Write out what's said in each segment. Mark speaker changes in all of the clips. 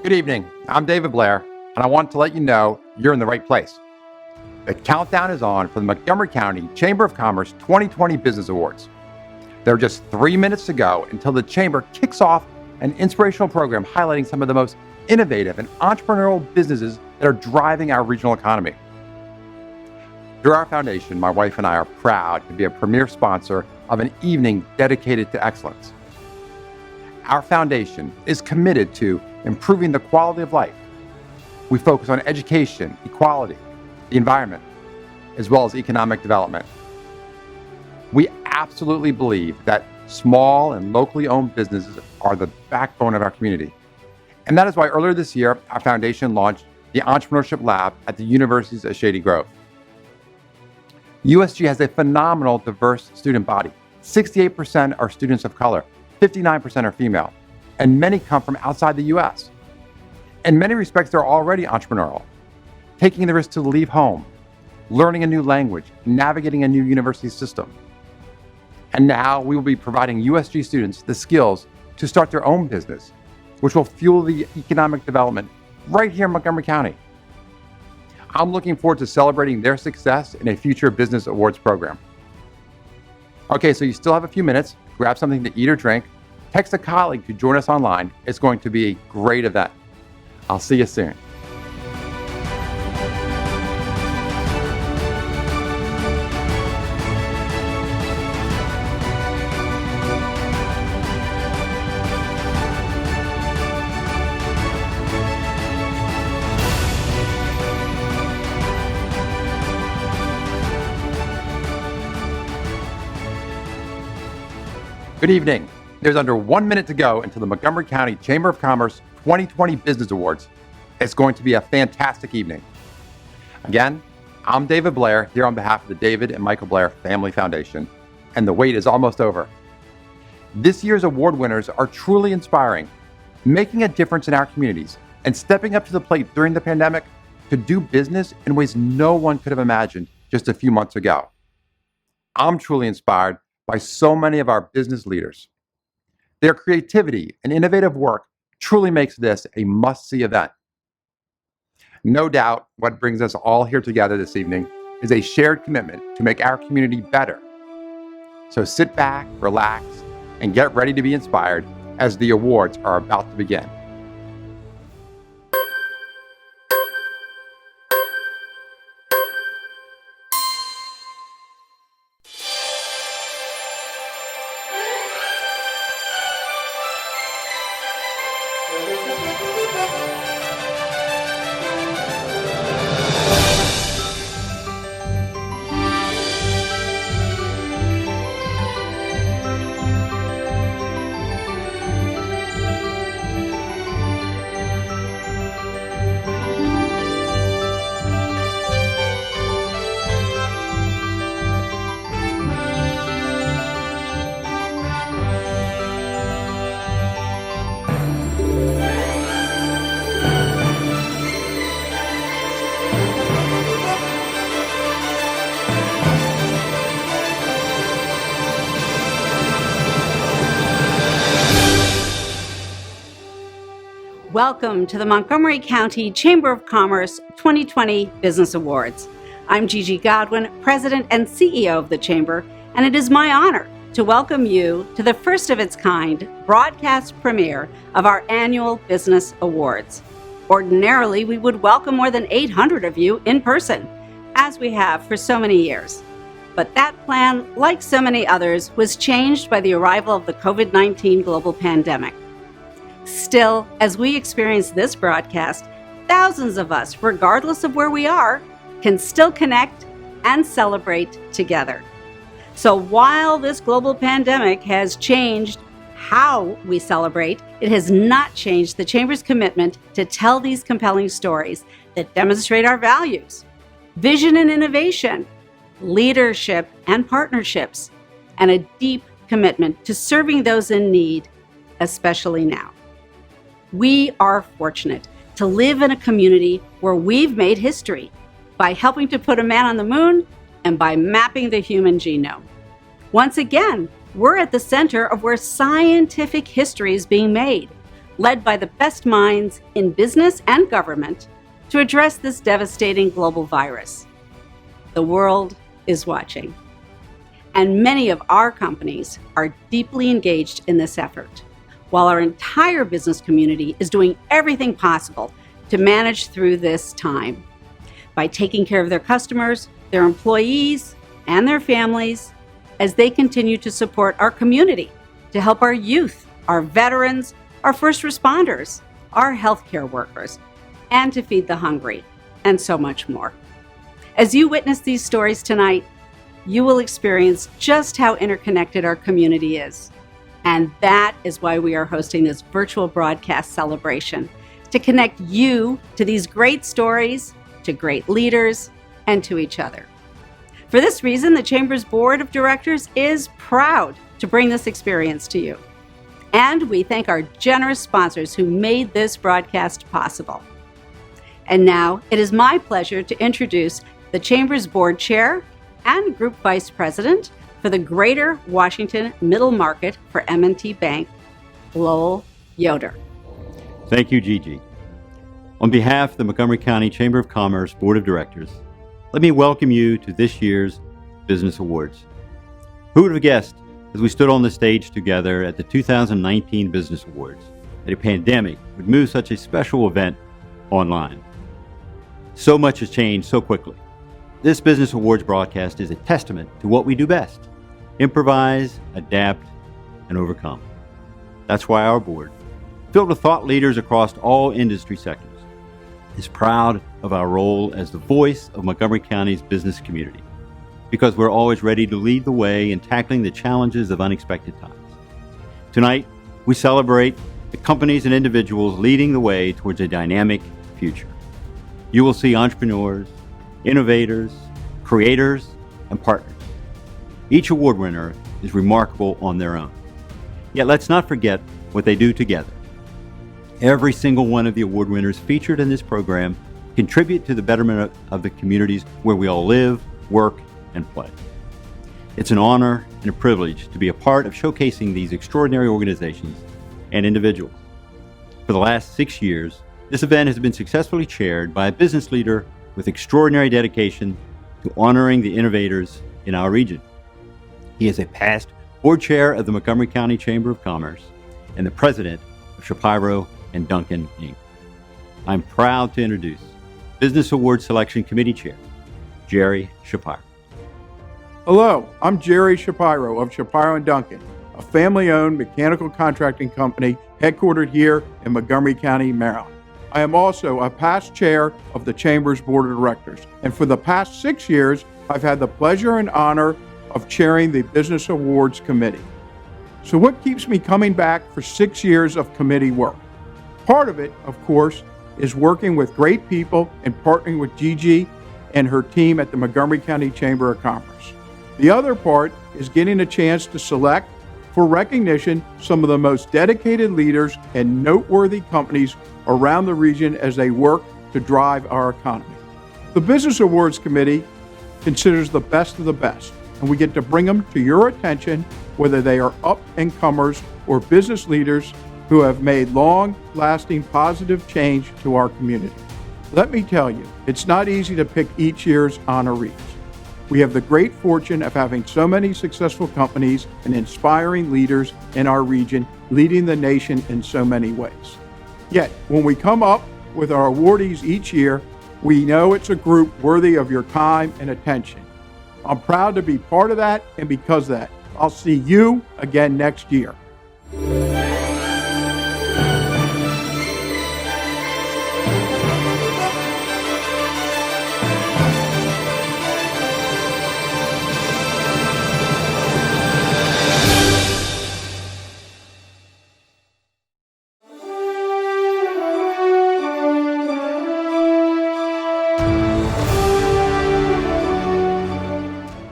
Speaker 1: Good evening. I'm David Blair, and I want to let you know you're in the right place. The countdown is on for the Montgomery County Chamber of Commerce 2020 Business Awards. There are just 3 minutes to go until the Chamber kicks off an inspirational program highlighting some of the most innovative and entrepreneurial businesses that are driving our regional economy. Through our foundation, my wife and I are proud to be a premier sponsor of an evening dedicated to excellence. Our foundation is committed to improving the quality of life. We focus on education, equality, the environment, as well as economic development. We absolutely believe that small and locally owned businesses are the backbone of our community. And that is why earlier this year, our foundation launched the Entrepreneurship Lab at the Universities of Shady Grove. USG has a phenomenal diverse student body. 68% are students of color, 59% are female, and many come from outside the US. In many respects, they're already entrepreneurial, taking the risk to leave home, learning a new language, navigating a new university system. And now we will be providing USG students the skills to start their own business, which will fuel the economic development right here in Montgomery County. I'm looking forward to celebrating their success in a future business awards program. Okay, so you still have a few minutes. Grab something to eat or drink. Text a colleague to join us online. It's going to be a great event. I'll see you soon. Good evening. There's under 1 minute to go until the Montgomery County Chamber of Commerce 2020 Business Awards. It's going to be a fantastic evening. Again, I'm David Blair here on behalf of the David and Michael Blair Family Foundation, and the wait is almost over. This year's award winners are truly inspiring, making a difference in our communities and stepping up to the plate during the pandemic to do business in ways no one could have imagined just a few months ago. I'm truly inspired by so many of our business leaders. Their creativity and innovative work truly makes this a must-see event. No doubt what brings us all here together this evening is a shared commitment to make our community better. So sit back, relax, and get ready to be inspired as the awards are about to begin.
Speaker 2: Welcome to the Montgomery County Chamber of Commerce 2020 Business Awards. I'm Gigi Godwin, President and CEO of the Chamber, and it is my honor to welcome you to the first of its kind broadcast premiere of our annual Business Awards. Ordinarily, we would welcome more than 800 of you in person, as we have for so many years. But that plan, like so many others, was changed by the arrival of the COVID-19 global pandemic. Still, as we experience this broadcast, thousands of us, regardless of where we are, can still connect and celebrate together. So while this global pandemic has changed how we celebrate, it has not changed the Chamber's commitment to tell these compelling stories that demonstrate our values, vision and innovation, leadership and partnerships, and a deep commitment to serving those in need, especially now. We are fortunate to live in a community where we've made history by helping to put a man on the moon and by mapping the human genome. Once again, we're at the center of where scientific history is being made led by the best minds in business and government to address this devastating global virus. The world is watching, and many of our companies are deeply engaged in this effort, while our entire business community is doing everything possible to manage through this time by taking care of their customers, their employees, and their families as they continue to support our community, to help our youth, our veterans, our first responders, our healthcare workers, and to feed the hungry, and so much more. As you witness these stories tonight, you will experience just how interconnected our community is. And that is why we are hosting this virtual broadcast celebration, to connect you to these great stories, to great leaders, and to each other. For this reason, the Chamber's Board of Directors is proud to bring this experience to you. And we thank our generous sponsors who made this broadcast possible. And now, it is my pleasure to introduce the Chamber's Board Chair and Group Vice President for the Greater Washington Middle Market for M&T Bank, Lowell Yoder.
Speaker 3: Thank you, Gigi. On behalf of the Montgomery County Chamber of Commerce Board of Directors, let me welcome you to this year's Business Awards. Who would have guessed, as we stood on the stage together at the 2019 Business Awards, that a pandemic would move such a special event online? So much has changed so quickly. This Business Awards broadcast is a testament to what we do best: improvise, adapt, and overcome. That's why our board, filled with thought leaders across all industry sectors, is proud of our role as the voice of Montgomery County's business community, because we're always ready to lead the way in tackling the challenges of unexpected times. Tonight, we celebrate the companies and individuals leading the way towards a dynamic future. You will see entrepreneurs, innovators, creators, and partners. Each award winner is remarkable on their own. Yet let's not forget what they do together. Every single one of the award winners featured in this program contribute to the betterment of the communities where we all live, work, and play. It's an honor and a privilege to be a part of showcasing these extraordinary organizations and individuals. For the last 6 years, this event has been successfully chaired by a business leader with extraordinary dedication to honoring the innovators in our region. He is a past board chair of the Montgomery County Chamber of Commerce and the president of Shapiro and Duncan, Inc. I'm proud to introduce Business Award Selection Committee Chair, Jerry Shapiro.
Speaker 4: Hello, I'm Jerry Shapiro of Shapiro and Duncan, a family-owned mechanical contracting company headquartered here in Montgomery County, Maryland. I am also a past chair of the Chamber's Board of Directors, and for the past 6 years, I've had the pleasure and honor of chairing the Business Awards Committee. So what keeps me coming back for 6 years of committee work? Part of it, of course, is working with great people and partnering with Gigi and her team at the Montgomery County Chamber of Commerce. The other part is getting a chance to select for recognition some of the most dedicated leaders and noteworthy companies around the region as they work to drive our economy. The Business Awards Committee considers the best of the best, and we get to bring them to your attention, whether they are up-and-comers or business leaders who have made long-lasting positive change to our community. Let me tell you, it's not easy to pick each year's honorees. We have the great fortune of having so many successful companies and inspiring leaders in our region, leading the nation in so many ways. Yet, when we come up with our awardees each year, we know it's a group worthy of your time and attention. I'm proud to be part of that, and because of that, I'll see you again next year.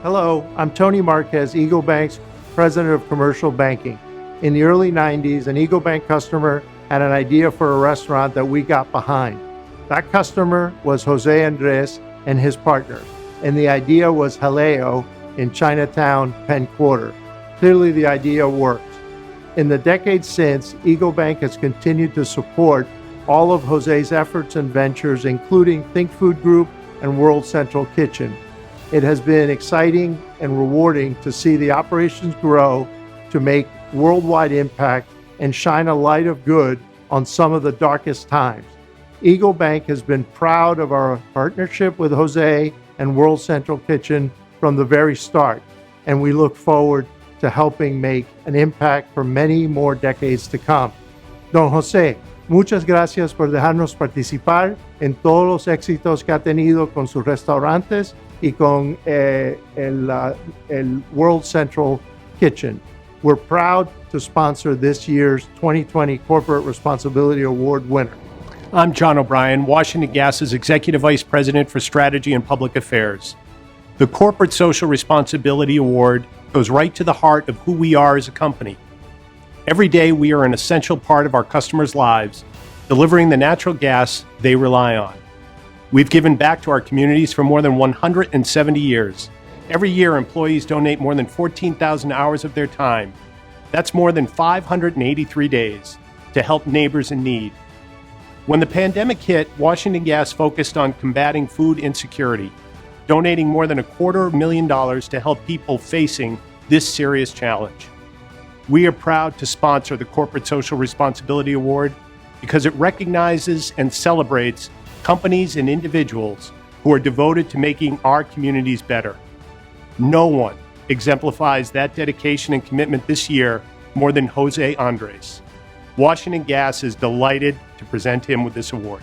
Speaker 5: Hello, I'm Tony Marquez, Eagle Bank's President of Commercial Banking. In the early 90s, an Eagle Bank customer had an idea for a restaurant that we got behind. That customer was Jose Andres and his partners, and the idea was Jaleo in Chinatown, Penn Quarter. Clearly the idea worked. In the decades since, Eagle Bank has continued to support all of Jose's efforts and ventures, including Think Food Group and World Central Kitchen. It has been exciting and rewarding to see the operations grow to make worldwide impact and shine a light of good on some of the darkest times. Eagle Bank has been proud of our partnership with Jose and World Central Kitchen from the very start, and we look forward to helping make an impact for many more decades to come. Don José, muchas gracias por dejarnos participar en todos los éxitos que ha tenido con sus restaurantes y con el World Central Kitchen. We're proud to sponsor this year's 2020 Corporate Responsibility Award winner.
Speaker 6: I'm John O'Brien, Washington Gas's Executive Vice President for Strategy and Public Affairs. The Corporate Social Responsibility Award goes right to the heart of who we are as a company. Every day we are an essential part of our customers' lives, delivering the natural gas they rely on. We've given back to our communities for more than 170 years. Every year, employees donate more than 14,000 hours of their time. That's more than 583 days to help neighbors in need. When the pandemic hit, Washington Gas focused on combating food insecurity, donating more than $250,000 to help people facing this serious challenge. We are proud to sponsor the Corporate Social Responsibility Award because it recognizes and celebrates companies and individuals who are devoted to making our communities better. No one exemplifies that dedication and commitment this year more than Jose Andres. Washington Gas is delighted to present him with this award.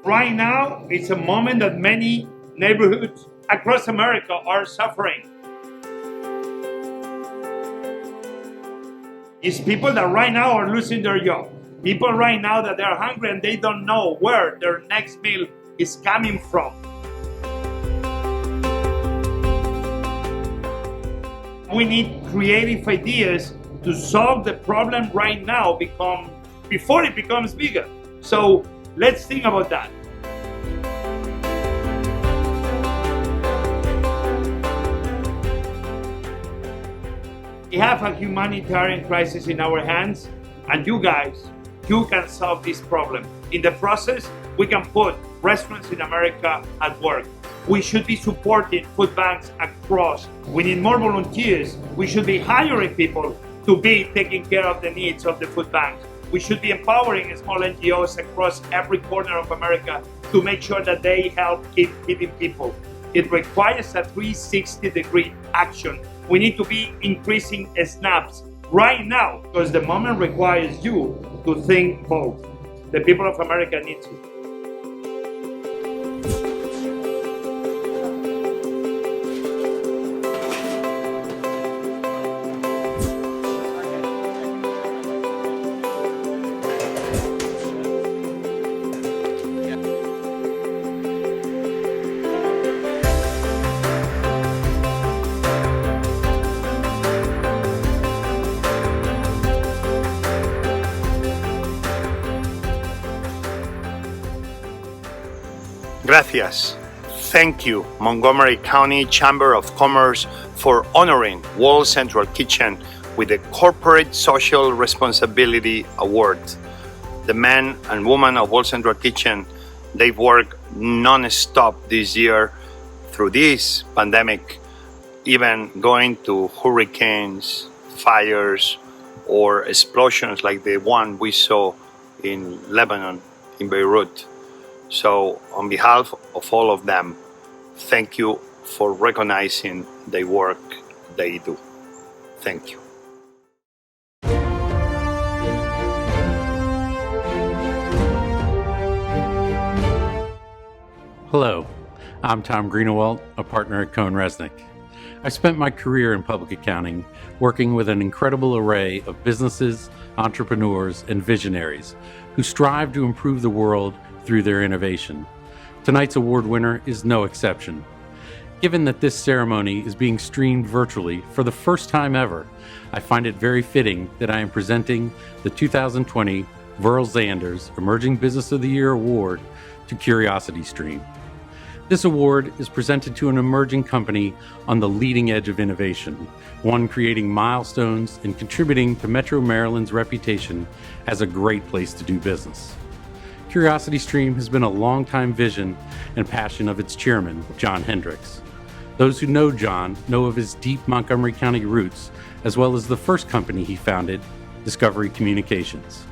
Speaker 7: Right now, it's a moment that many neighborhoods across America are suffering. It's people that right now are losing their job. People right now that they're hungry and they don't know where their next meal is coming from. We need creative ideas to solve the problem right now before it becomes bigger. So let's think about that. We have a humanitarian crisis in our hands, and you guys, you can solve this problem. In the process, we can put restaurants in America at work. We should be supporting food banks across. We need more volunteers. We should be hiring people to be taking care of the needs of the food banks. We should be empowering small NGOs across every corner of America to make sure that they help keep feeding people. It requires a 360-degree action. We need to be increasing SNAPs right now because the moment requires you to think both. The people of America need to. Gracias. Thank you, Montgomery County Chamber of Commerce, for honoring World Central Kitchen with the Corporate Social Responsibility Award. The men and women of World Central Kitchen, they've worked non-stop this year through this pandemic, even going to hurricanes, fires, or explosions like the one we saw in Lebanon, in Beirut. So on behalf of all of them, thank you for recognizing the work they do. Thank you.
Speaker 8: Hello, I'm Tom Greenewalt, a partner at Cohn Resnick. I spent my career in public accounting, working with an incredible array of businesses, entrepreneurs, and visionaries who strive to improve the world through their innovation. Tonight's award winner is no exception. Given that this ceremony is being streamed virtually for the first time ever, I find it very fitting that I am presenting the 2020 Verl Zanders Emerging Business of the Year Award to CuriosityStream. This award is presented to an emerging company on the leading edge of innovation, one creating milestones and contributing to Metro Maryland's reputation as a great place to do business. CuriosityStream has been a longtime vision and passion of its chairman, John Hendricks. Those who know John know of his deep Montgomery County roots, as well as the first company he founded, Discovery Communications.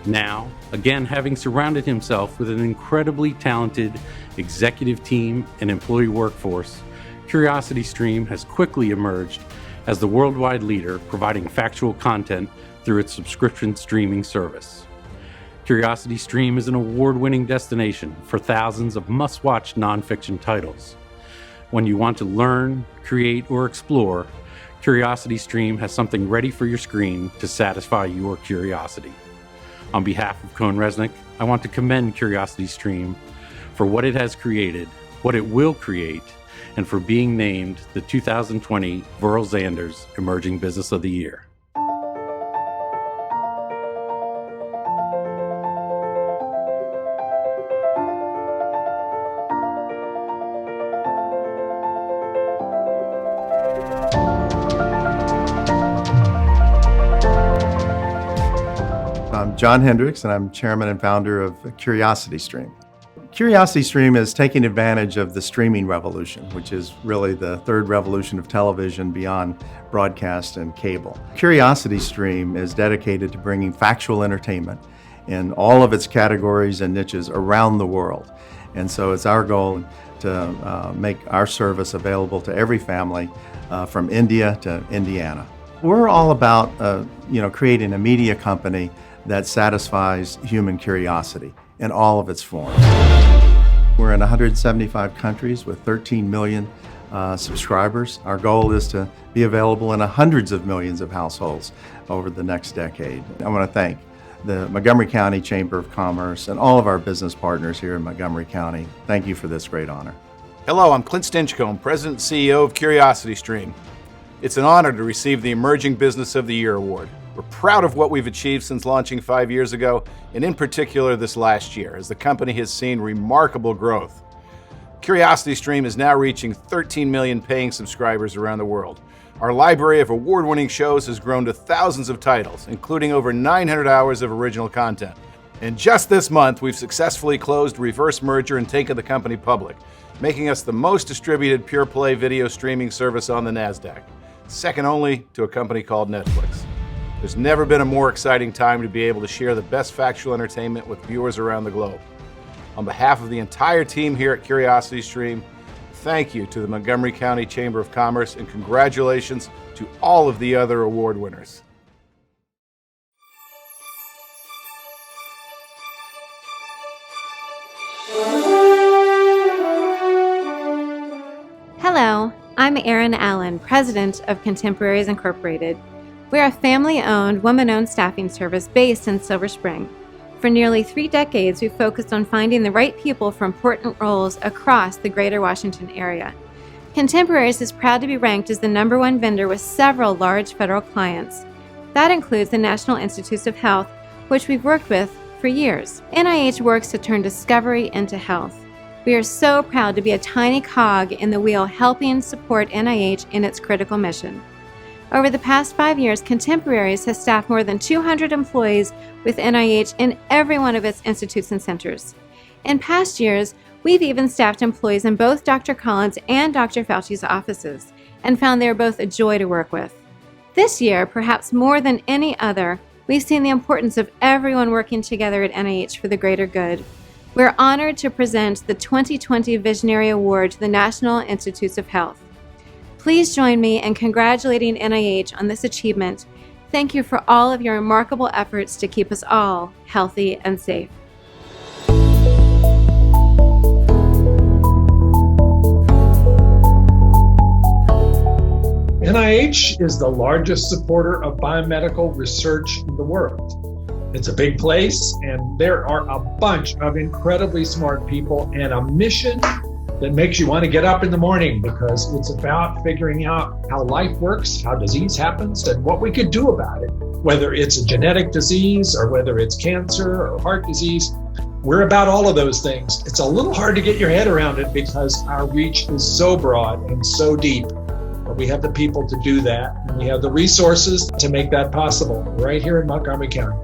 Speaker 8: Now, again having surrounded himself with an incredibly talented executive team and employee workforce, CuriosityStream has quickly emerged as the worldwide leader providing factual content through its subscription streaming service. CuriosityStream is an award-winning destination for thousands of must-watch nonfiction titles. When you want to learn, create, or explore, CuriosityStream has something ready for your screen to satisfy your curiosity. On behalf of Cohn Resnick, I want to commend CuriosityStream for what it has created, what it will create, and for being named the 2020 Verl Zanders Emerging Business of the Year.
Speaker 9: I'm John Hendricks, and I'm chairman and founder of CuriosityStream. CuriosityStream is taking advantage of the streaming revolution, which is really the third revolution of television beyond broadcast and cable. CuriosityStream is dedicated to bringing factual entertainment in all of its categories and niches around the world. And so it's our goal to make our service available to every family from India to Indiana. We're all about creating a media company that satisfies human curiosity in all of its forms. We're in 175 countries with 13 million subscribers. Our goal is to be available in hundreds of millions of households over the next decade. I want to thank the Montgomery County Chamber of Commerce and all of our business partners here in Montgomery County. Thank you for this great honor.
Speaker 10: Hello, I'm Clint Stinchcomb, President and CEO of CuriosityStream. It's an honor to receive the Emerging Business of the Year award. We're proud of what we've achieved since launching 5 years ago, and in particular this last year, as the company has seen remarkable growth. CuriosityStream is now reaching 13 million paying subscribers around the world. Our library of award-winning shows has grown to thousands of titles, including over 900 hours of original content. And just this month, we've successfully closed reverse merger and taken the company public, making us the most distributed pure-play video streaming service on the NASDAQ, second only to a company called Netflix. There's never been a more exciting time to be able to share the best factual entertainment with viewers around the globe. On behalf of the entire team here at CuriosityStream, thank you to the Montgomery County Chamber of Commerce, and congratulations to all of the other award winners.
Speaker 11: Hello, I'm Erin Allen, President of Contemporaries Incorporated. We're a family-owned, woman-owned staffing service based in Silver Spring. For nearly 3 decades, we've focused on finding the right people for important roles across the greater Washington area. Contemporaries is proud to be ranked as the #1 vendor with several large federal clients. That includes the National Institutes of Health, which we've worked with for years. NIH works to turn discovery into health. We are so proud to be a tiny cog in the wheel helping support NIH in its critical mission. Over the past 5 years, Contemporaries has staffed more than 200 employees with NIH in every one of its institutes and centers. In past years, we've even staffed employees in both Dr. Collins and Dr. Fauci's offices, and found they are both a joy to work with. This year, perhaps more than any other, we've seen the importance of everyone working together at NIH for the greater good. We're honored to present the 2020 Visionary Award to the National Institutes of Health. Please join me in congratulating NIH on this achievement. Thank you for all of your remarkable efforts to keep us all healthy and safe.
Speaker 12: NIH is the largest supporter of biomedical research in the world. It's a big place, and there are a bunch of incredibly smart people and a mission that makes you want to get up in the morning, because it's about figuring out how life works, how disease happens, and what we could do about it. Whether it's a genetic disease or whether it's cancer or heart disease, We're about all of those things. It's a little hard to get your head around it because our reach is so broad and so deep. But we have the people to do that, and we have the resources to make that possible right here in Montgomery County.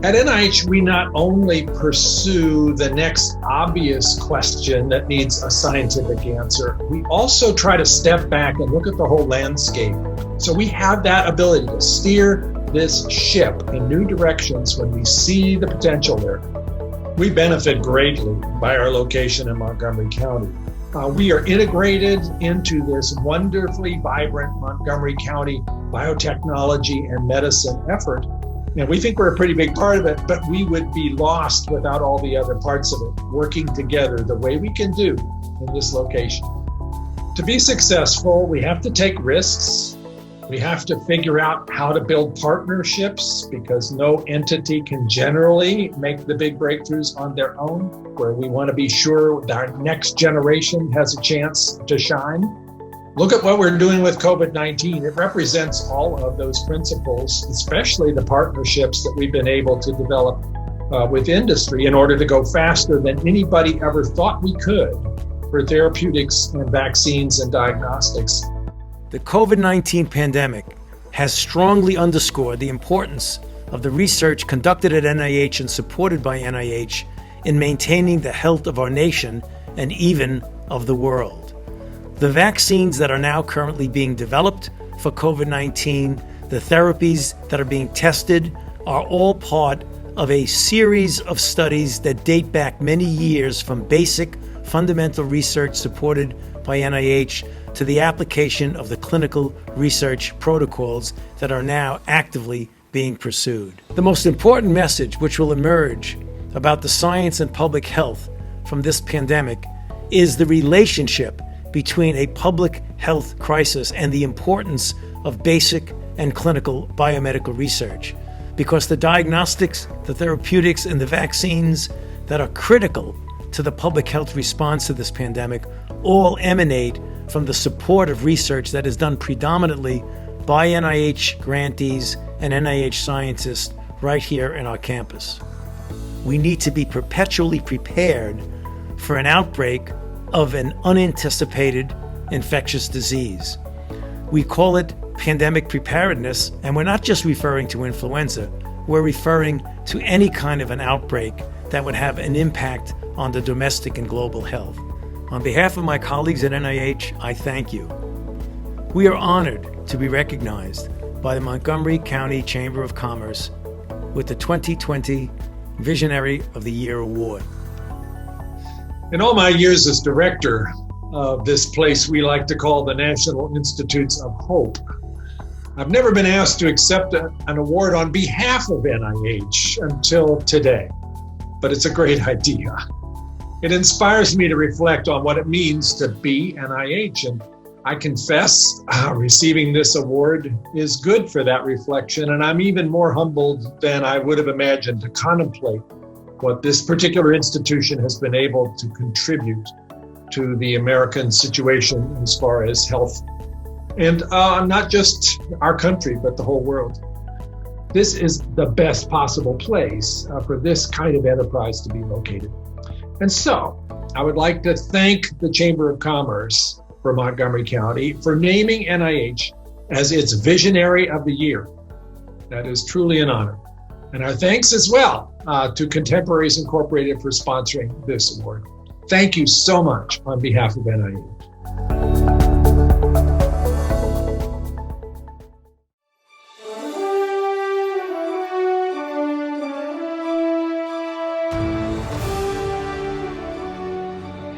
Speaker 12: At NIH, we not only pursue the next obvious question that needs a scientific answer, we also try to step back and look at the whole landscape. So we have that ability to steer this ship in new directions when we see the potential there. We benefit greatly by our location in Montgomery County. We are integrated into this wonderfully vibrant Montgomery County biotechnology and medicine effort. And we think we're a pretty big part of it, but we would be lost without all the other parts of it working together the way we can do in this location. To be successful, we have to take risks. We have to figure out how to build partnerships because no entity can generally make the big breakthroughs on their own, where we want to be sure that our next generation has a chance to shine. Look at what we're doing with COVID-19. It represents all of those principles, especially the partnerships that we've been able to develop with industry in order to go faster than anybody ever thought we could for therapeutics and vaccines and diagnostics.
Speaker 13: The COVID-19 pandemic has strongly underscored the importance of the research conducted at NIH and supported by NIH in maintaining the health of our nation and even of the world. The vaccines that are now currently being developed for COVID-19, the therapies that are being tested, are all part of a series of studies that date back many years from basic fundamental research supported by NIH to the application of the clinical research protocols that are now actively being pursued. The most important message which will emerge about the science and public health from this pandemic is the relationship between a public health crisis and the importance of basic and clinical biomedical research. Because the diagnostics, the therapeutics, and the vaccines that are critical to the public health response to this pandemic all emanate from the support of research that is done predominantly by NIH grantees and NIH scientists right here in our campus. We need to be perpetually prepared for an outbreak of an unanticipated infectious disease. We call it pandemic preparedness, and we're not just referring to influenza, we're referring to any kind of an outbreak that would have an impact on the domestic and global health. On behalf of my colleagues at NIH, I thank you. We are honored to be recognized by the Montgomery County Chamber of Commerce with the 2020 Visionary of the Year Award.
Speaker 12: In all my years as director of this place we like to call the National Institutes of Hope, I've never been asked to accept an award on behalf of NIH until today, but it's a great idea. It inspires me to reflect on what it means to be NIH, and I confess receiving this award is good for that reflection, and I'm even more humbled than I would have imagined to contemplate what this particular institution has been able to contribute to the American situation as far as health. And not just our country, but the whole world. This is the best possible place for this kind of enterprise to be located. And so I would like to thank the Chamber of Commerce for Montgomery County for naming NIH as its Visionary of the Year. That is truly an honor. And our thanks as well to Contemporaries Incorporated for sponsoring this award. Thank you so much on behalf of NIH.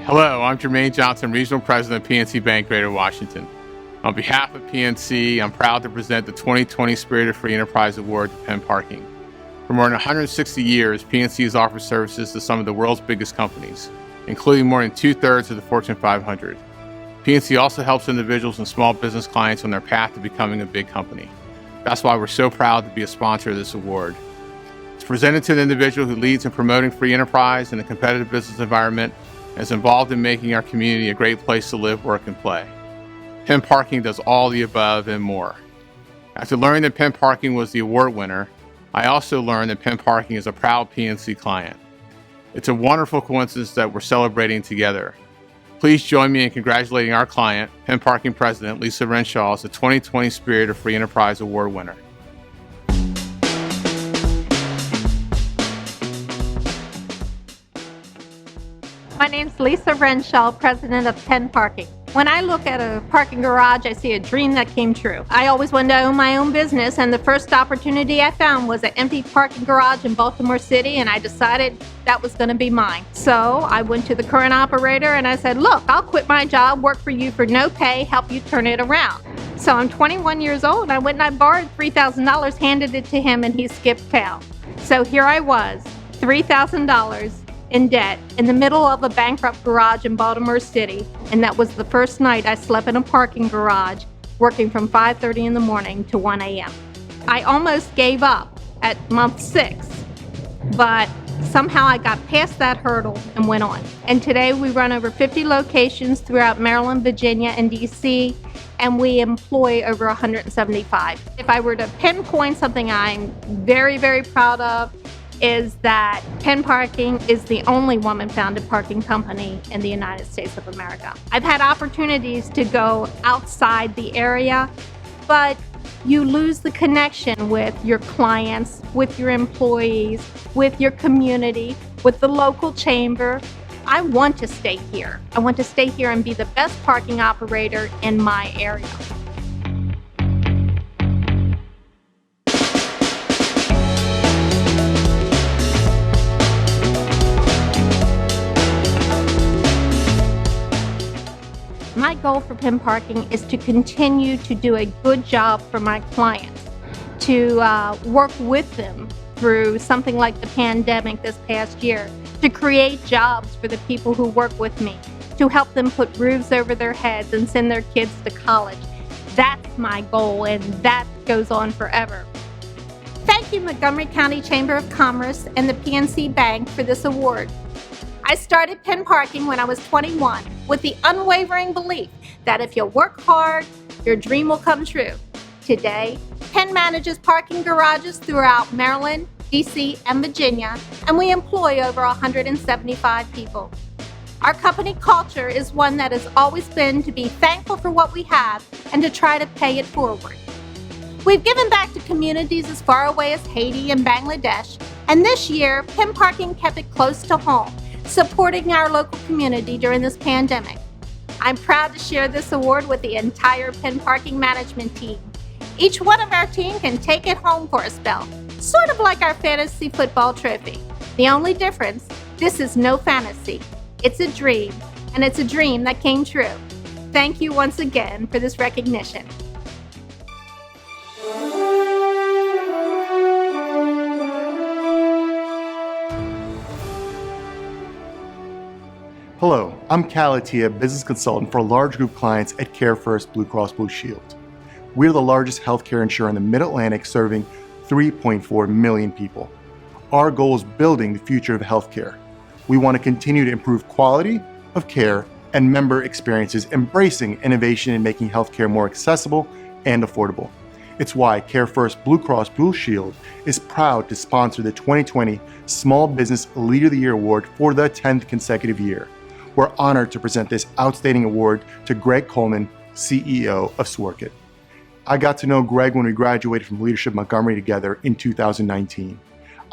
Speaker 14: Hello, I'm Jermaine Johnson, Regional President of PNC Bank, Greater Washington. On behalf of PNC, I'm proud to present the 2020 Spirit of Free Enterprise Award to Penn Parking. For more than 160 years, PNC has offered services to some of the world's biggest companies, including more than 2/3 of the Fortune 500. PNC also helps individuals and small business clients on their path to becoming a big company. That's why we're so proud to be a sponsor of this award. It's presented to an individual who leads in promoting free enterprise in a competitive business environment and is involved in making our community a great place to live, work, and play. Penn Parking does all the above and more. After learning that Penn Parking was the award winner, I also learned that Penn Parking is a proud PNC client. It's a wonderful coincidence that we're celebrating together. Please join me in congratulating our client, Penn Parking President Lisa Renshaw, as the 2020 Spirit of Free Enterprise Award winner.
Speaker 15: My name's Lisa Renshaw, president of Penn Parking. When I look at a parking garage, I see a dream that came true. I always wanted to own my own business, and the first opportunity I found was an empty parking garage in Baltimore City, and I decided that was going to be mine. So I went to the current operator and I said, look, I'll quit my job, work for you for no pay, help you turn it around. So I'm 21 years old, and I went and I borrowed $3,000, handed it to him, and he skipped town. So here I was, $3,000 in debt in the middle of a bankrupt garage in Baltimore City, and that was the first night I slept in a parking garage, working from 5:30 in the morning to 1 a.m. I almost gave up at month 6, but somehow I got past that hurdle and went on. And today we run over 50 locations throughout Maryland, Virginia, and DC, and we employ over 175. If I were to pinpoint something I'm very, very proud of, is that Penn Parking is the only woman-founded parking company in the United States of America. I've had opportunities to go outside the area, but you lose the connection with your clients, with your employees, with your community, with the local chamber. I want to stay here. I want to stay here and be the best parking operator in my area. My goal for Penn Parking is to continue to do a good job for my clients, to work with them through something like the pandemic this past year, to create jobs for the people who work with me, to help them put roofs over their heads and send their kids to college. That's my goal, and that goes on forever. Thank you, Montgomery County Chamber of Commerce and the PNC Bank for this award. I started Penn Parking when I was 21 with the unwavering belief that if you work hard, your dream will come true. Today, Penn manages parking garages throughout Maryland, DC, and Virginia, and we employ over 175 people. Our company culture is one that has always been to be thankful for what we have and to try to pay it forward. We've given back to communities as far away as Haiti and Bangladesh, and this year, Penn Parking kept it close to home, supporting our local community during this pandemic. I'm proud to share this award with the entire Penn Parking management team. Each one of our team can take it home for a spell, sort of like our fantasy football trophy. The only difference, this is no fantasy. It's a dream, and it's a dream that came true. Thank you once again for this recognition.
Speaker 16: Hello, I'm Calatia, business consultant for large group clients at CareFirst Blue Cross Blue Shield. We're the largest healthcare insurer in the Mid-Atlantic, serving 3.4 million people. Our goal is building the future of healthcare. We want to continue to improve quality of care and member experiences, embracing innovation and making healthcare more accessible and affordable. It's why CareFirst Blue Cross Blue Shield is proud to sponsor the 2020 Small Business Leader of the Year Award for the 10th consecutive year. We're honored to present this outstanding award to Greg Coleman, CEO of Sworkit. I got to know Greg when we graduated from Leadership Montgomery together in 2019.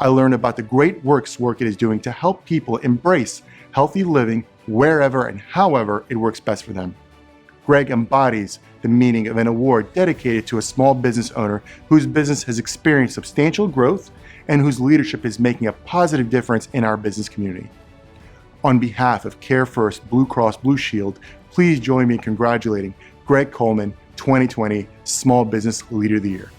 Speaker 16: I learned about the great work Sworkit is doing to help people embrace healthy living wherever and however it works best for them. Greg embodies the meaning of an award dedicated to a small business owner whose business has experienced substantial growth and whose leadership is making a positive difference in our business community. On behalf of CareFirst Blue Cross Blue Shield, please join me in congratulating Greg Coleman, 2020 Small Business Leader of the Year.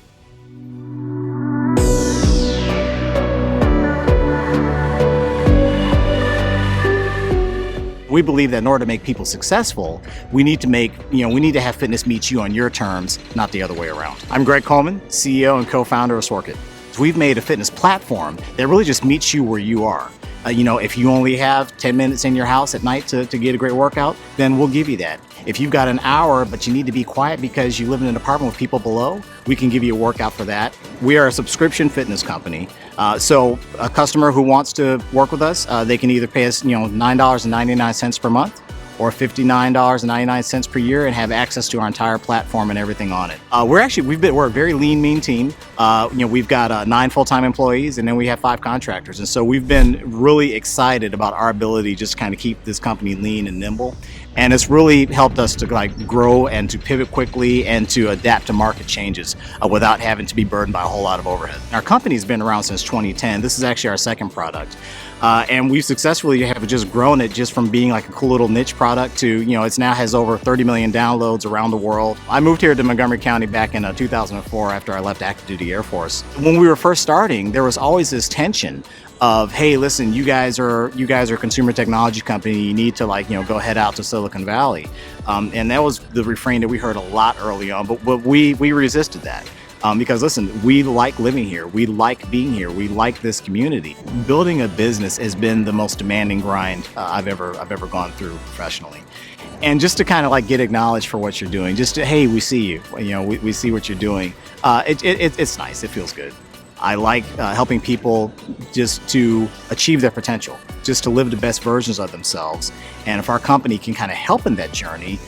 Speaker 17: We believe that in order to make people successful, we need to have fitness meet you on your terms, not the other way around. I'm Greg Coleman, CEO and co-founder of Sworkit. We've made a fitness platform that really just meets you where you are. If you only have 10 minutes in your house at night to get a great workout, then we'll give you that. If you've got an hour, but you need to be quiet because you live in an apartment with people below, we can give you a workout for that. We are a subscription fitness company. So a customer who wants to work with us, they can either pay us, $9.99 per month or $59.99 per year and have access to our entire platform and everything on it. We're a very lean, mean team. We've got 9 full-time employees, and then we have 5 contractors. And so we've been really excited about our ability to just kind of keep this company lean and nimble. And it's really helped us to grow and to pivot quickly and to adapt to market changes without having to be burdened by a whole lot of overhead. Our company's been around since 2010. This is actually our second product. And we've successfully have just grown it just from being like a cool little niche product to, it's now has over 30 million downloads around the world. I moved here to Montgomery County back in 2004 after I left active duty Air Force. When we were first starting, there was always this tension of, hey, listen, you guys are a consumer technology company. You need to go head out to Silicon Valley. And that was the refrain that we heard a lot early on, but we resisted that. Because listen, we like living here. We like being here. We like this community. Building a business has been the most demanding grind I've ever gone through professionally. And just to kind of get acknowledged for what you're doing, just to, hey, we see you. We see what you're doing. It's nice. It feels good. I like helping people just to achieve their potential, just to live the best versions of themselves. And if our company can kind of help in that journey,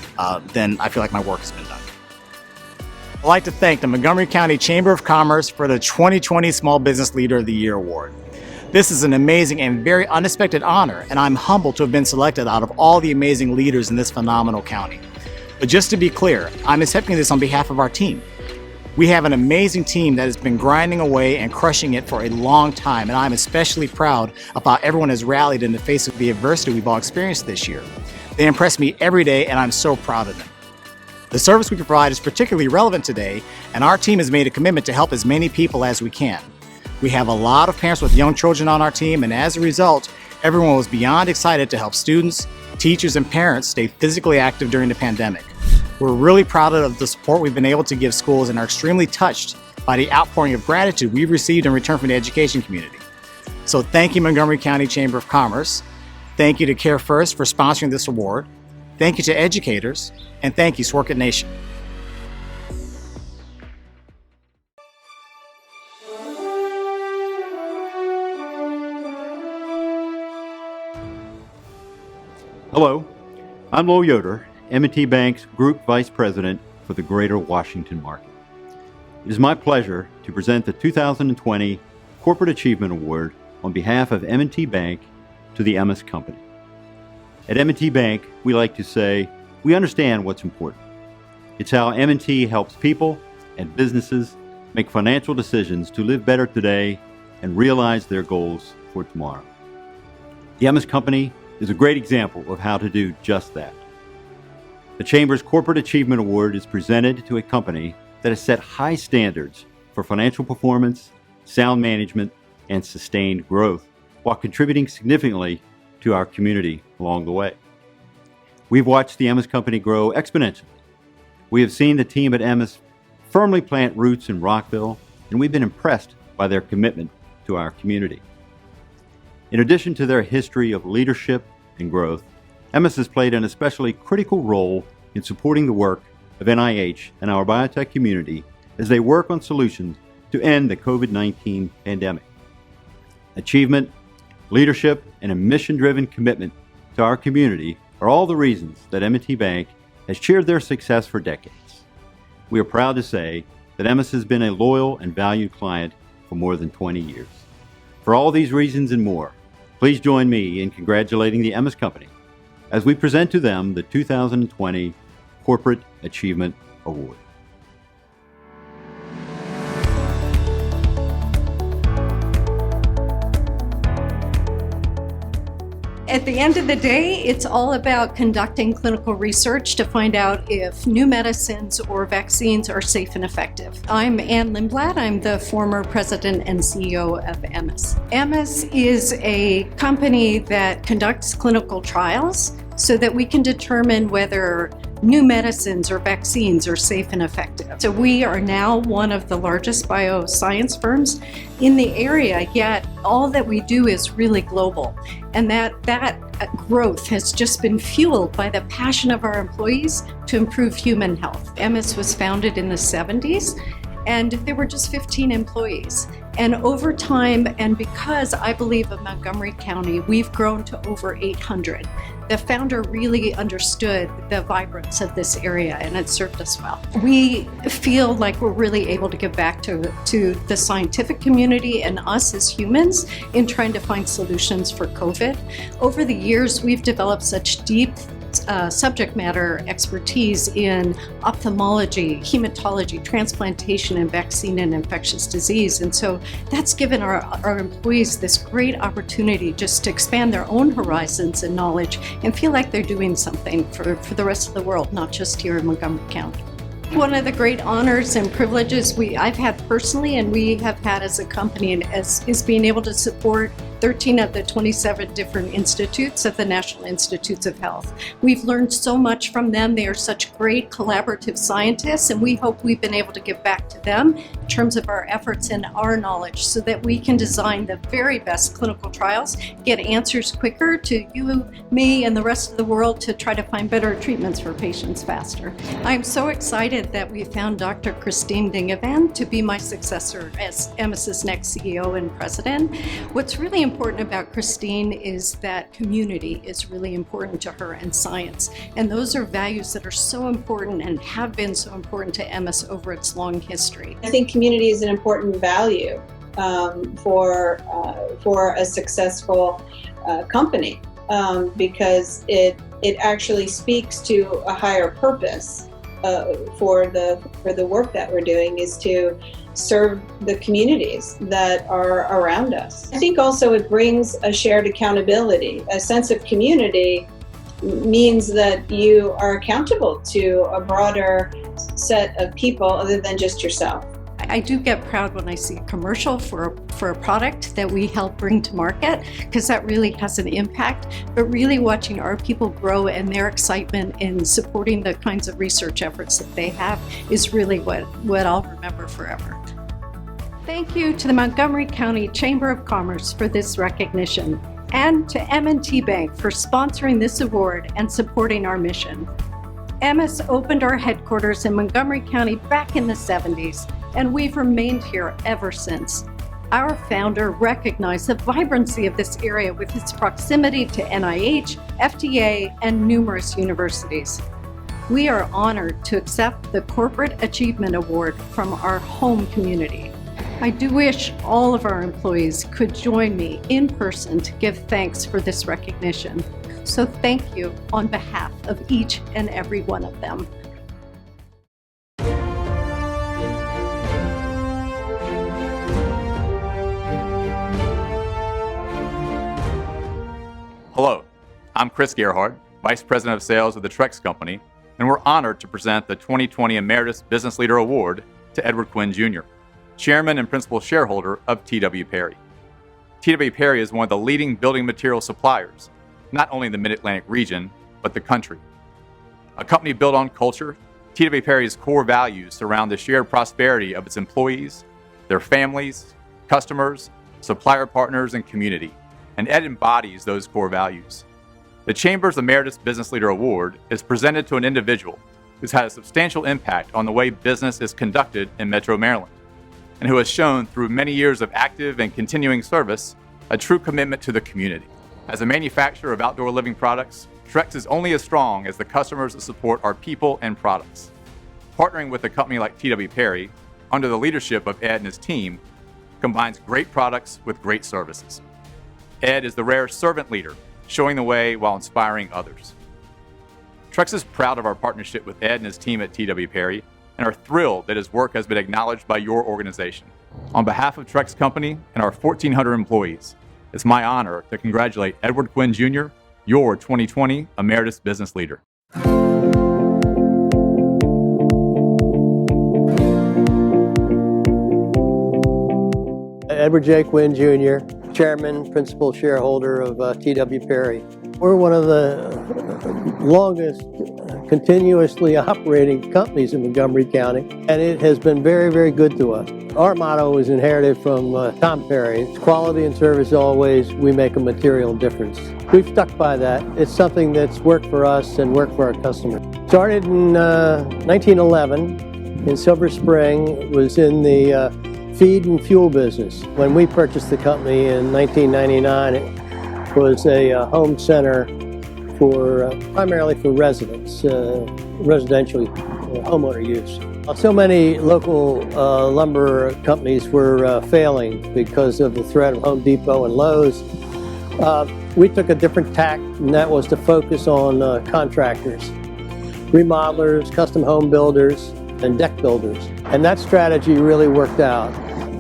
Speaker 17: then I feel like my work has been done. I'd like to thank the Montgomery County Chamber of Commerce for the 2020 Small Business Leader of the Year Award. This is an amazing and very unexpected honor, and I'm humbled to have been selected out of all the amazing leaders in this phenomenal county. But just to be clear, I'm accepting this on behalf of our team. We have an amazing team that has been grinding away and crushing it for a long time, and I'm especially proud of how everyone has rallied in the face of the adversity we've all experienced this year. They impress me every day, and I'm so proud of them. The service we provide is particularly relevant today, and our team has made a commitment to help as many people as we can. We have a lot of parents with young children on our team, and as a result, everyone was beyond excited to help students, teachers, and parents stay physically active during the pandemic. We're really proud of the support we've been able to give schools and are extremely touched by the outpouring of gratitude we've received in return from the education community. So thank you, Montgomery County Chamber of Commerce. Thank you to Care First for sponsoring this award. Thank you to educators, and thank you, Sworket Nation.
Speaker 3: Hello, I'm Lowell Yoder, M&T Bank's Group Vice President for the Greater Washington market. It is my pleasure to present the 2020 Corporate Achievement Award on behalf of M&T Bank to the Emmis Company. At M&T Bank, we like to say, we understand what's important. It's how M&T helps people and businesses make financial decisions to live better today and realize their goals for tomorrow. The Emmis Company is a great example of how to do just that. The Chamber's Corporate Achievement Award is presented to a company that has set high standards for financial performance, sound management, and sustained growth, while contributing significantly to our community along the way. We've watched the Emmis Company grow exponentially. We have seen the team at Emmis firmly plant roots in Rockville, and we've been impressed by their commitment to our community. In addition to their history of leadership and growth, Emmis has played an especially critical role in supporting the work of NIH and our biotech community as they work on solutions to end the COVID-19 pandemic. Achievement, leadership, and a mission-driven commitment to our community are all the reasons that M&T Bank has cheered their success for decades. We are proud to say that Emmis has been a loyal and valued client for more than 20 years. For all these reasons and more, please join me in congratulating the Emmis Company as we present to them the 2020 Corporate Achievement Award.
Speaker 18: At the end of the day, it's all about conducting clinical research to find out if new medicines or vaccines are safe and effective. I'm Ann Lindblad. I'm the former president and CEO of Emmis. Emmis is a company that conducts clinical trials so that we can determine whether new medicines or vaccines are safe and effective. So we are now one of the largest bioscience firms in the area, yet all that we do is really global. And that growth has just been fueled by the passion of our employees to improve human health. MS was founded in the 70s, and there were just 15 employees. And over time, and because I believe of Montgomery County, we've grown to over 800. The founder really understood the vibrance of this area, and it served us well. We feel like we're really able to give back to the scientific community and us as humans in trying to find solutions for COVID. Over the years, we've developed such deep subject matter expertise in ophthalmology, hematology, transplantation, and vaccine and infectious disease. And so that's given our employees this great opportunity just to expand their own horizons and knowledge and feel like they're doing something for the rest of the world, not just here in Montgomery County. One of the great honors and privileges I've had personally and we have had as a company is being able to support 13 of the 27 different institutes of the National Institutes of Health. We've learned so much from them. They are such great collaborative scientists, and we hope we've been able to give back to them in terms of our efforts and our knowledge so that we can design the very best clinical trials, get answers quicker to you, me, and the rest of the world to try to find better treatments for patients faster. I'm so excited that we found Dr. Christine Dingavan to be my successor as MS's next CEO and president. What's really important about Christine is that community is really important to her and science. And those are values that are so important and have been so important to MS over its long history.
Speaker 19: I think community is an important value for a successful company because it actually speaks to a higher purpose for the work that we're doing is to serve the communities that are around us. I think also it brings a shared accountability. A sense of community means that you are accountable to a broader set of people other than just yourself.
Speaker 18: I do get proud when I see a commercial for a product that we help bring to market because that really has an impact. But really watching our people grow and their excitement in supporting the kinds of research efforts that they have is really what I'll remember forever. Thank you to the Montgomery County Chamber of Commerce for this recognition and to M&T Bank for sponsoring this award and supporting our mission. MS opened our headquarters in Montgomery County back in the 70s, and we've remained here ever since. Our founder recognized the vibrancy of this area with its proximity to NIH, FDA, and numerous universities. We are honored to accept the Corporate Achievement Award from our home community. I do wish all of our employees could join me in person to give thanks for this recognition. So thank you on behalf of each and every one of them.
Speaker 20: Hello, I'm Chris Gerhardt, Vice President of Sales of the Trex Company, and we're honored to present the 2020 Emeritus Business Leader Award to Edward Quinn Jr., Chairman and Principal Shareholder of T.W. Perry. T.W. Perry is one of the leading building material suppliers, not only in the Mid-Atlantic region, but the country. A company built on culture, T.W. Perry's core values surround the shared prosperity of its employees, their families, customers, supplier partners, and community, and Ed embodies those core values. The Chamber's Emeritus Business Leader Award is presented to an individual who's had a substantial impact on the way business is conducted in Metro Maryland, and who has shown through many years of active and continuing service a true commitment to the community. As a manufacturer of outdoor living products, Trex is only as strong as the customers that support our people and products. Partnering with a company like T.W. Perry, under the leadership of Ed and his team, combines great products with great services. Ed is the rare servant leader, showing the way while inspiring others. Trex is proud of our partnership with Ed and his team at T.W. Perry and are thrilled that his work has been acknowledged by your organization. On behalf of Trex Company and our 1,400 employees, it's my honor to congratulate Edward Quinn Jr., your 2020 Emeritus Business Leader.
Speaker 21: Edward J. Quinn Jr., chairman, principal shareholder of T.W. Perry. We're one of the longest continuously operating companies in Montgomery County, and it has been very, very good to us. Our motto was inherited from Tom Perry. It's quality and service always. We make a material difference. We've stuck by that. It's something that's worked for us and worked for our customers. Started in 1911 in Silver Spring. It was in the feed and fuel business. When we purchased the company in 1999, it was a home center for primarily for residents, residential homeowner use. So many local lumber companies were failing because of the threat of Home Depot and Lowe's. We took a different tack, and that was to focus on contractors, remodelers, custom home builders, and deck builders. And that strategy really worked out.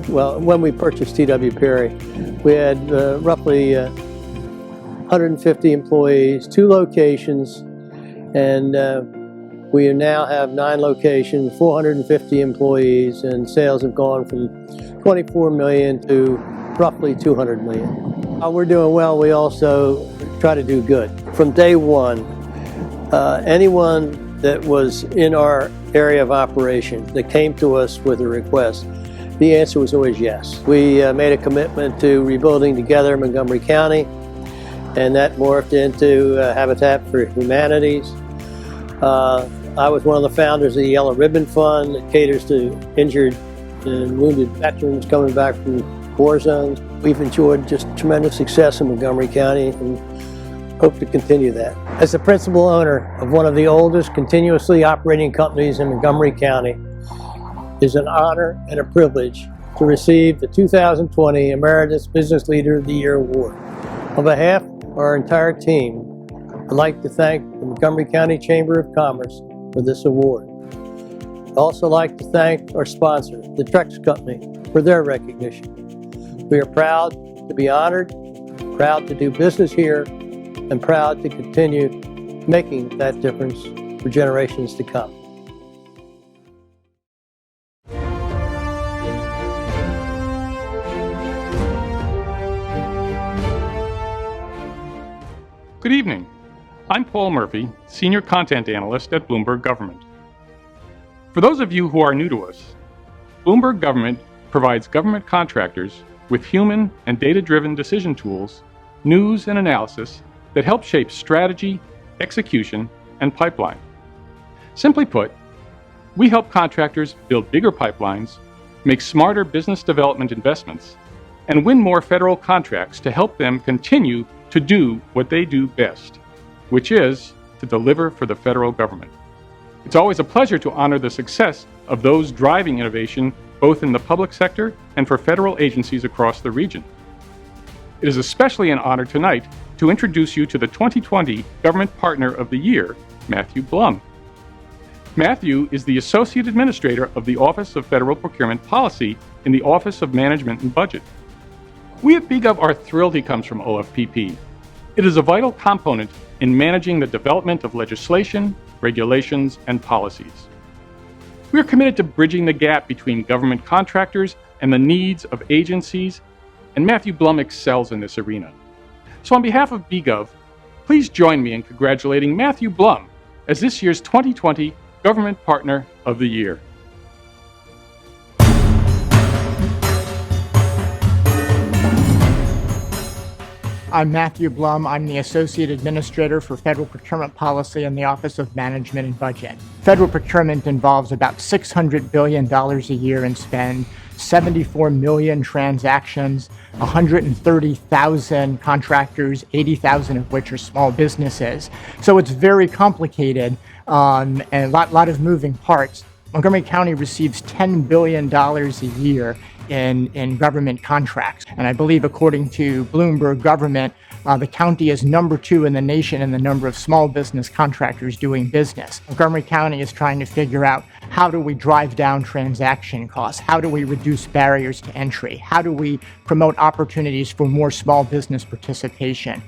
Speaker 21: Well, when we purchased T.W. Perry, we had roughly 150 employees, 2 locations, and we now have 9 locations, 450 employees, and sales have gone from 24 million to roughly 200 million. While we're doing well, we also try to do good. From day one, anyone that was in our area of operation that came to us with a request, the answer was always yes. We made a commitment to rebuilding together Montgomery County, and that morphed into Habitat for Humanities. I was one of the founders of the Yellow Ribbon Fund that caters to injured and wounded veterans coming back from war zones. We've enjoyed just tremendous success in Montgomery County and hope to continue that. As the principal owner of one of the oldest continuously operating companies in Montgomery County, it is an honor and a privilege to receive the 2020 Emeritus Business Leader of the Year Award. On behalf of our entire team, I'd like to thank the Montgomery County Chamber of Commerce for this award. I'd also like to thank our sponsor, the Trex Company, for their recognition. We are proud to be honored, proud to do business here, and proud to continue making that difference for generations to come.
Speaker 22: Good evening. I'm Paul Murphy, Senior Content Analyst at Bloomberg Government. For those of you who are new to us, Bloomberg Government provides government contractors with human and data-driven decision tools, news and analysis that help shape strategy, execution, and pipeline. Simply put, we help contractors build bigger pipelines, make smarter business development investments, and win more federal contracts to help them continue to do what they do best, which is to deliver for the federal government. It's always a pleasure to honor the success of those driving innovation both in the public sector and for federal agencies across the region. It is especially an honor tonight to introduce you to the 2020 Government Partner of the Year, Matthew Blum. Matthew is the Associate Administrator of the Office of Federal Procurement Policy in the Office of Management and Budget. We at BGov are thrilled he comes from OFPP. It is a vital component in managing the development of legislation, regulations, and policies. We are committed to bridging the gap between government contractors and the needs of agencies, and Matthew Blum excels in this arena. So on behalf of BGov, please join me in congratulating Matthew Blum as this year's 2020 Government Partner of the Year.
Speaker 23: I'm Matthew Blum. I'm the Associate Administrator for Federal Procurement Policy in the Office of Management and Budget. Federal procurement involves about $600 billion a year in spend, 74 million transactions, 130,000 contractors, 80,000 of which are small businesses. So it's very complicated and a lot of moving parts. Montgomery County receives $10 billion a year in government contracts. And I believe, according to Bloomberg Government, the county is number 2 in the nation in the number of small business contractors doing business. Montgomery County is trying to figure out, how do we drive down transaction costs? How do we reduce barriers to entry? How do we promote opportunities for more small business participation?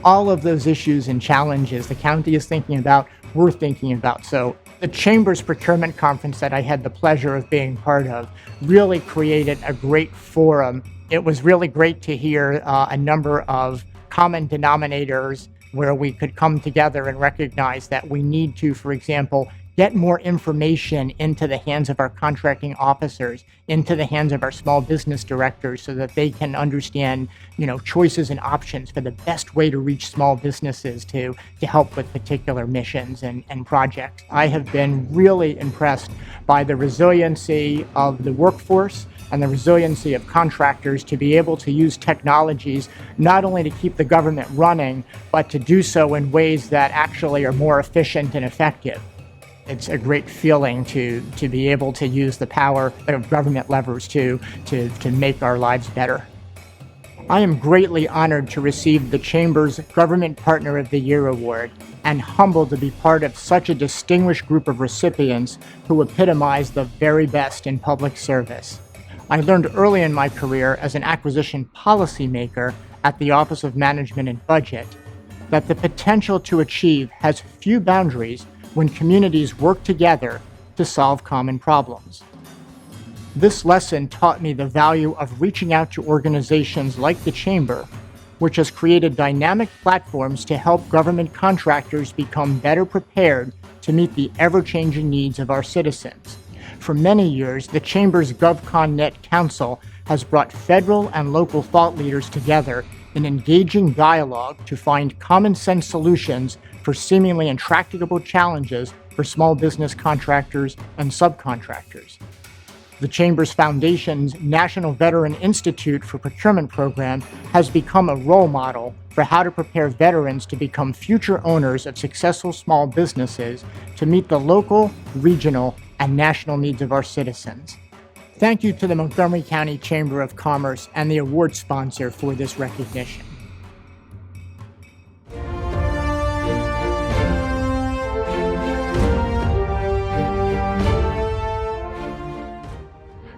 Speaker 23: All of those issues and challenges the county is thinking about, we're thinking about. So the Chamber's procurement conference that I had the pleasure of being part of really created a great forum It was really great to hear a number of common denominators where we could come together and recognize that we need to, for example, get more information into the hands of our contracting officers, into the hands of our small business directors, so that they can understand, choices and options for the best way to reach small businesses to help with particular missions and projects. I have been really impressed by the resiliency of the workforce and the resiliency of contractors to be able to use technologies not only to keep the government running, but to do so in ways that actually are more efficient and effective. It's a great feeling to be able to use the power of government levers to make our lives better. I am greatly honored to receive the Chamber's Government Partner of the Year Award and humbled to be part of such a distinguished group of recipients who epitomize the very best in public service. I learned early in my career as an acquisition policymaker at the Office of Management and Budget that the potential to achieve has few boundaries when communities work together to solve common problems. This lesson taught me the value of reaching out to organizations like the Chamber, which has created dynamic platforms to help government contractors become better prepared to meet the ever-changing needs of our citizens. For many years, the Chamber's GovConNet Council has brought federal and local thought leaders together in engaging dialogue to find common-sense solutions for seemingly intractable challenges for small business contractors and subcontractors. The Chamber's Foundation's National Veteran Institute for Procurement program has become a role model for how to prepare veterans to become future owners of successful small businesses to meet the local, regional, and national needs of our citizens. Thank you to the Montgomery County Chamber of Commerce and the award sponsor for this recognition.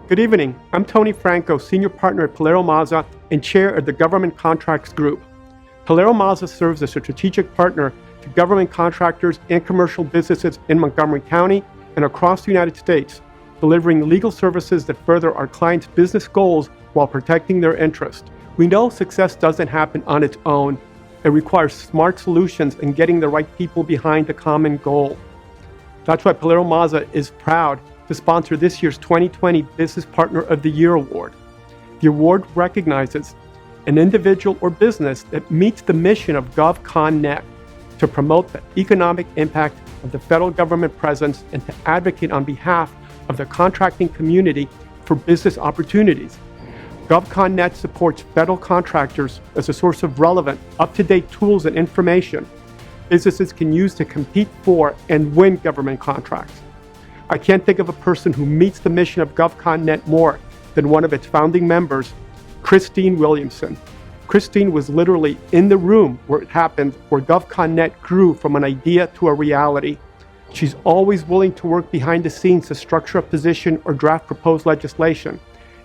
Speaker 1: Good evening. I'm Tony Franco, Senior Partner at Polero Mazza and Chair of the Government Contracts Group. Polero Mazza serves as a strategic partner to government contractors and commercial businesses in Montgomery County and across the United States, delivering legal services that further our clients' business goals while protecting their interests. We know success doesn't happen on its own. It requires smart solutions and getting the right people behind a common goal. That's why Polero Mazza is proud to sponsor this year's 2020 Business Partner of the Year Award. The award recognizes an individual or business that meets the mission of GovConNet to promote the economic impact of the federal government presence and to advocate on behalf of the contracting community for business opportunities. GovConNet supports federal contractors as a source of relevant, up-to-date tools and information businesses can use to compete for and win government contracts. I can't think of a person who meets the mission of GovConNet more than one of its founding members, Christine Williamson. Christine was literally in the room where it happened, where GovConNet grew from an idea to a reality. She's always willing to work behind the scenes to structure a position or draft proposed legislation,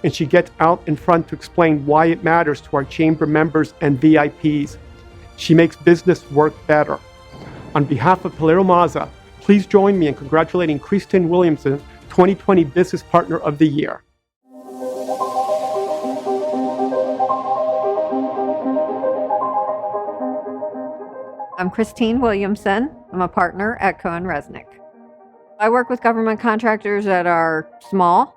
Speaker 1: and she gets out in front to explain why it matters to our chamber members and VIPs. She makes business work better. On behalf of Polero Mazza, please join me in congratulating Christine Williamson, 2020 Business Partner of the Year.
Speaker 2: I'm Christine Williamson. I'm a partner at Cohen Resnick. I work with government contractors that are small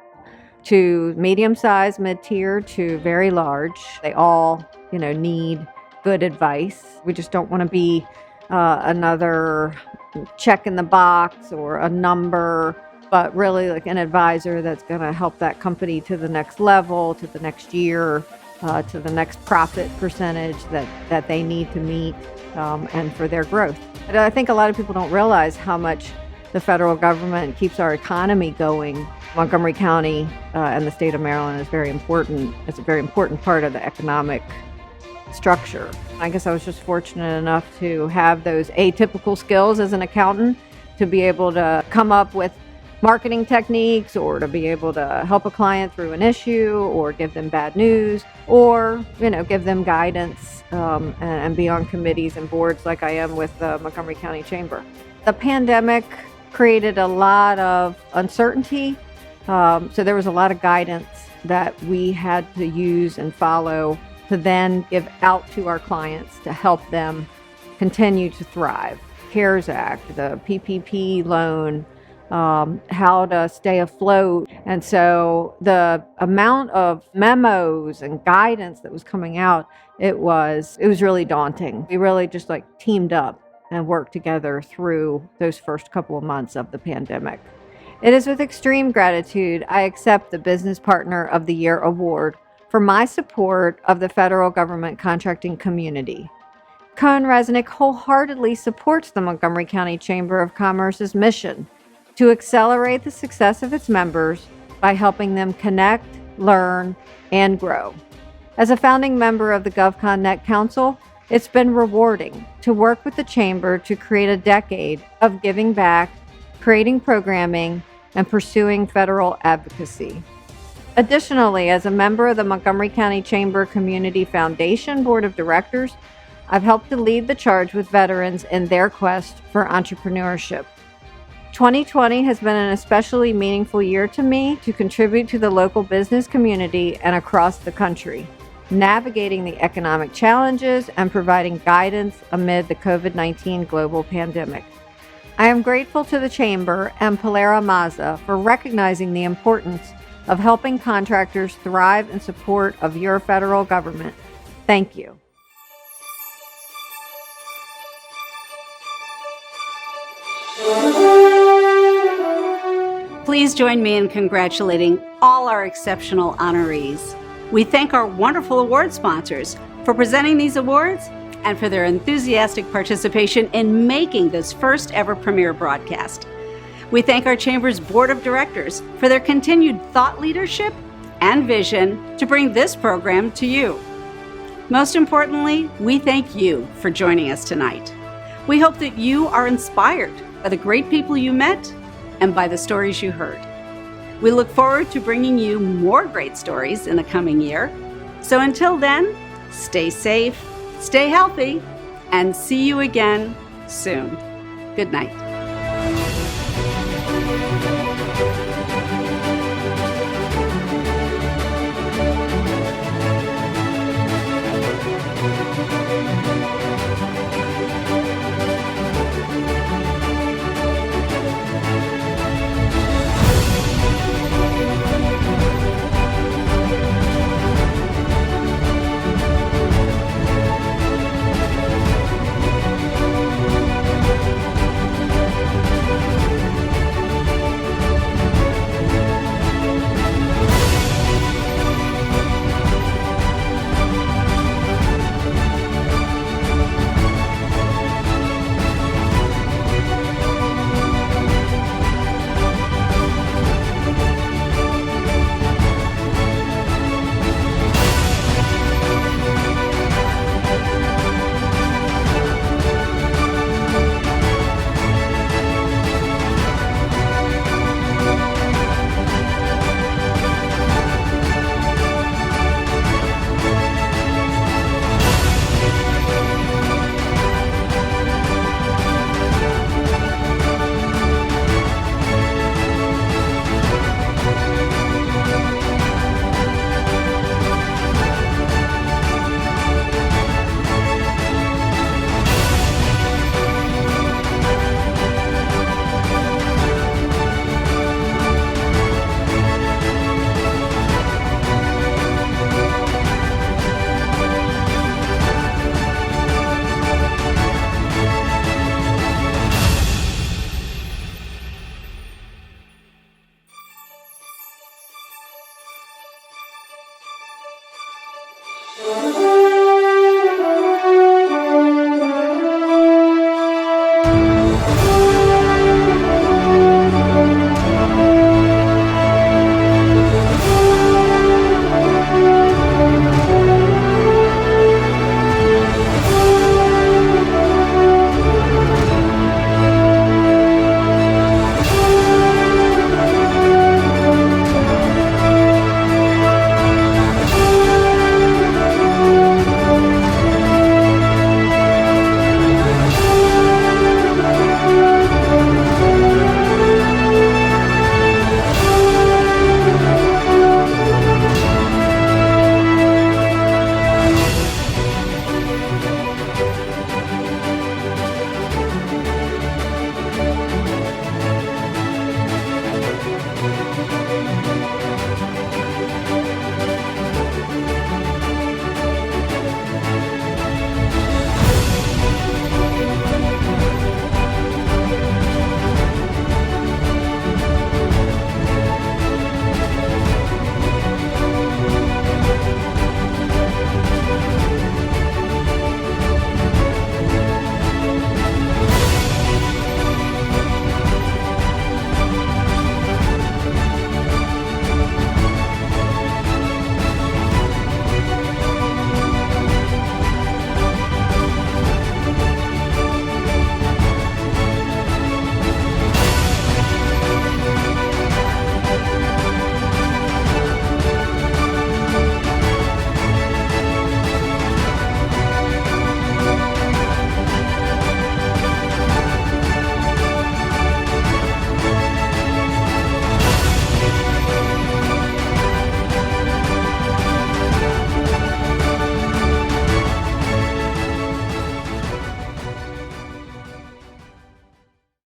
Speaker 2: to medium-sized, mid-tier to very large. They all, need good advice. We just don't want to be another check in the box or a number, but really like an advisor that's going to help that company to the next level, to the next year, to the next profit percentage that they need to meet and for their growth. But I think a lot of people don't realize how much the federal government keeps our economy going. Montgomery County and the state of Maryland is very important. It's a very important part of the economic structure. I guess I was just fortunate enough to have those atypical skills as an accountant to be able to come up with marketing techniques or to be able to help a client through an issue or give them bad news or, give them guidance and be on committees and boards like I am with the Montgomery County Chamber. The pandemic created a lot of uncertainty, so there was a lot of guidance that we had to use and follow to then give out to our clients to help them continue to thrive. CARES Act, the PPP loan, how to stay afloat. And so the amount of memos and guidance that was coming out, it was really daunting. We really just teamed up and worked together through those first couple of months of the pandemic. It is with extreme gratitude I accept the Business Partner of the Year award for my support of the federal government contracting community. Cohen-Resnick wholeheartedly supports the Montgomery County Chamber of Commerce's mission to accelerate the success of its members by helping them connect, learn, and grow. As a founding member of the GovConNet Council, it's been rewarding to work with the Chamber to create a decade of giving back, creating programming, and pursuing federal advocacy. Additionally, as a member of the Montgomery County Chamber Community Foundation Board of Directors, I've helped to lead the charge with veterans in their quest for entrepreneurship. 2020 has been an especially meaningful year to me to contribute to the local business community and across the country, navigating the economic challenges and providing guidance amid the COVID-19 global pandemic. I am grateful to the Chamber and Polera Mazza for recognizing the importance of helping contractors thrive in support of your federal government. Thank you.
Speaker 4: Please join me in congratulating all our exceptional honorees. We thank our wonderful award sponsors for presenting these awards and for their enthusiastic participation in making this first ever premiere broadcast. We thank our Chamber's Board of Directors for their continued thought leadership and vision to bring this program to you. Most importantly, we thank you for joining us tonight. We hope that you are inspired by the great people you met and by the stories you heard. We look forward to bringing you more great stories in the coming year. So until then, stay safe, stay healthy, and see you again soon. Good night.